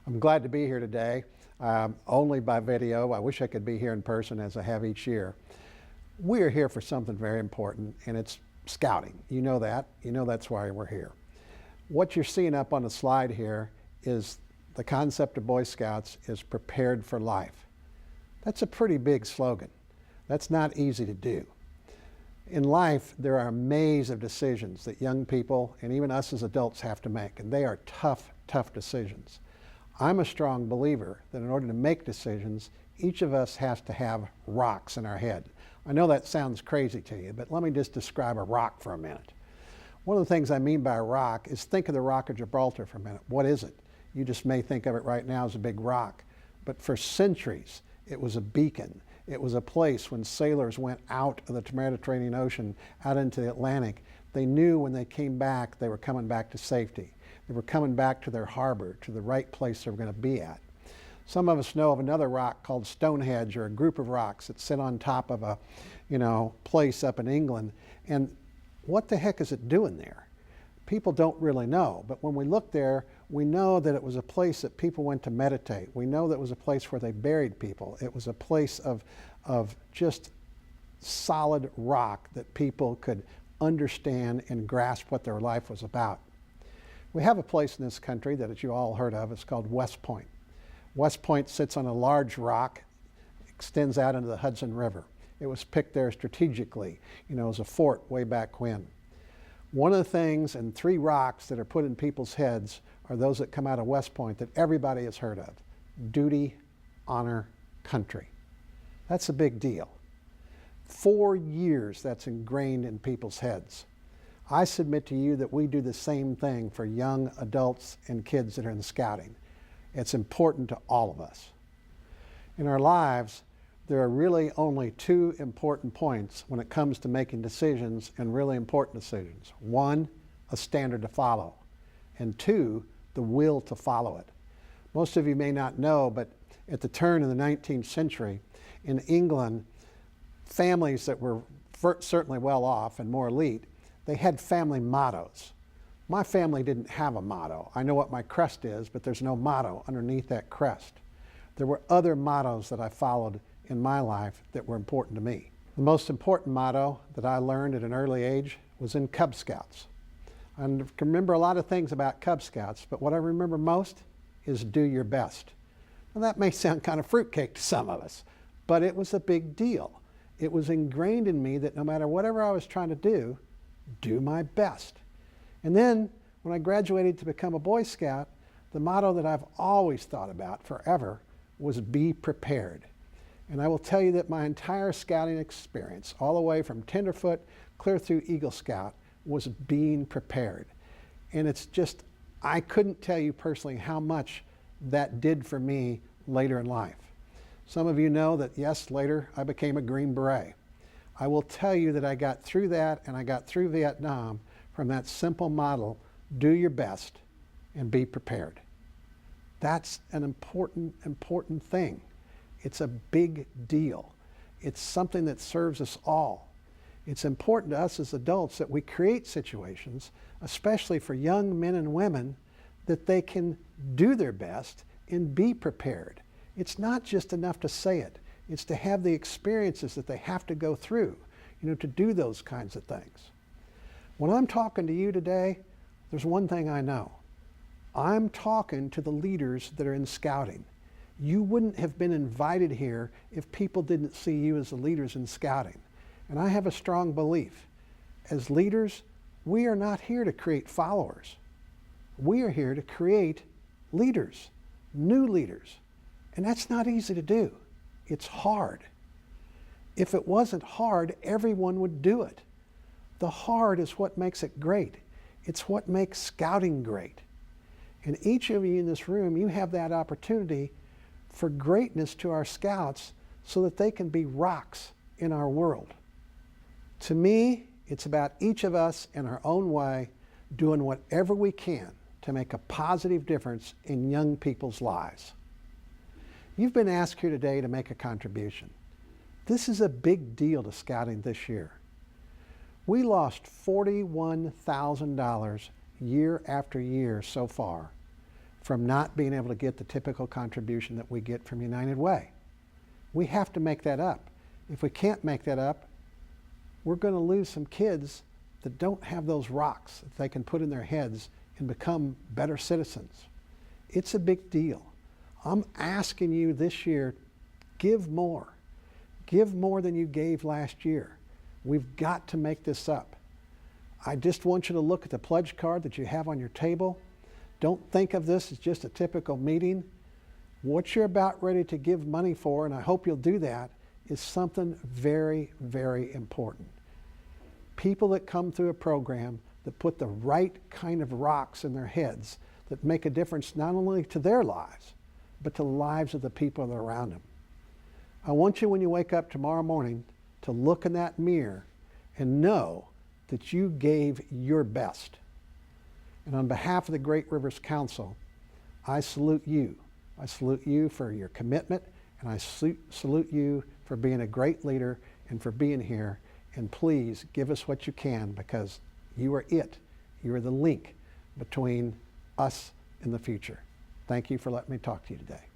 I'm glad to be here today, only by video. I wish I could be here in person as I have each year. We are here for something very important, and it's scouting. You know that. You know that's why we're here. What you're seeing up on the slide here is the concept of Boy Scouts is prepared for life. That's a pretty big slogan. That's not easy to do. In life, there are a maze of decisions that young people and even us as adults have to make, and they are tough, tough decisions. I'm a strong believer that in order to make decisions, each of us has to have rocks in our head. I know that sounds crazy to you, but let me just describe a rock for a minute. One of the things I mean by a rock is think of the Rock of Gibraltar for a minute. What is it? You just may think of it right now as a big rock, but for centuries, it was a beacon. It was a place when sailors went out of the Mediterranean Ocean, out into the Atlantic. They knew when they came back, they were coming back to safety. They were coming back to their harbor, to the right place they were going to be at. Some of us know of another rock called Stonehenge, or a group of rocks that sit on top of a, place up in England. And what the heck is it doing there? People don't really know, but when we look there, we know that it was a place that people went to meditate. We know that it was a place where they buried people. It was a place of just solid rock that people could understand and grasp what their life was about. We have a place in this country that you all heard of. It's called West Point. West Point sits on a large rock, extends out into the Hudson River. It was picked there strategically, as a fort way back when. One of the things, and three rocks that are put in people's heads are those that come out of West Point that everybody has heard of. Duty, honor, country. That's a big deal. 4 years that's ingrained in people's heads. I submit to you that we do the same thing for young adults and kids that are in scouting. It's important to all of us. In our lives, there are really only two important points when it comes to making decisions, and really important decisions. One, a standard to follow, and two, the will to follow it. Most of you may not know, but at the turn of the 19th century in England, families that were certainly well off and more elite, they had family mottos. My family didn't have a motto. I know what my crest is, but there's no motto underneath that crest. There were other mottos that I followed in my life that were important to me. The most important motto that I learned at an early age was in Cub Scouts. I can remember a lot of things about Cub Scouts, but what I remember most is do your best. Now that may sound kind of fruitcake to some of us, but it was a big deal. It was ingrained in me that no matter whatever I was trying to do my best. And then when I graduated to become a Boy Scout, the motto that I've always thought about forever was be prepared. And I will tell you that my entire scouting experience, all the way from Tenderfoot clear through Eagle Scout, was being prepared. And it's just, I couldn't tell you personally how much that did for me later in life. Some of you know that, yes, later I became a Green Beret. I will tell you that I got through that, and I got through Vietnam from that simple model, do your best and be prepared. That's an important thing. It's a big deal. It's something that serves us all. It's important to us as adults that we create situations, especially for young men and women, that they can do their best and be prepared. It's not just enough to say it. It's to have the experiences that they have to go through, to do those kinds of things. When I'm talking to you today, there's one thing I know. I'm talking to the leaders that are in scouting. You wouldn't have been invited here if people didn't see you as the leaders in scouting. And I have a strong belief. As leaders, we are not here to create followers. We are here to create leaders, new leaders. And that's not easy to do. It's hard. If it wasn't hard, everyone would do it. The hard is what makes it great. It's what makes scouting great. And each of you in this room, you have that opportunity for greatness to our scouts so that they can be rocks in our world. To me, it's about each of us in our own way doing whatever we can to make a positive difference in young people's lives. You've been asked here today to make a contribution. This is a big deal to scouting this year. We lost $41,000 year after year so far from not being able to get the typical contribution that we get from United Way. We have to make that up. If we can't make that up, we're going to lose some kids that don't have those rocks that they can put in their heads and become better citizens. It's a big deal. I'm asking you this year, give more. Give more than you gave last year. We've got to make this up. I just want you to look at the pledge card that you have on your table. Don't think of this as just a typical meeting. What you're about ready to give money for, and I hope you'll do that, is something very, very important. People that come through a program that put the right kind of rocks in their heads that make a difference not only to their lives, but to the lives of the people that are around them. I want you, when you wake up tomorrow morning, to look in that mirror and know that you gave your best. And on behalf of the Great Rivers Council, I salute you. I salute you for your commitment, and I salute you for being a great leader and for being here. And please give us what you can, because you are it. You are the link between us and the future. Thank you for letting me talk to you today.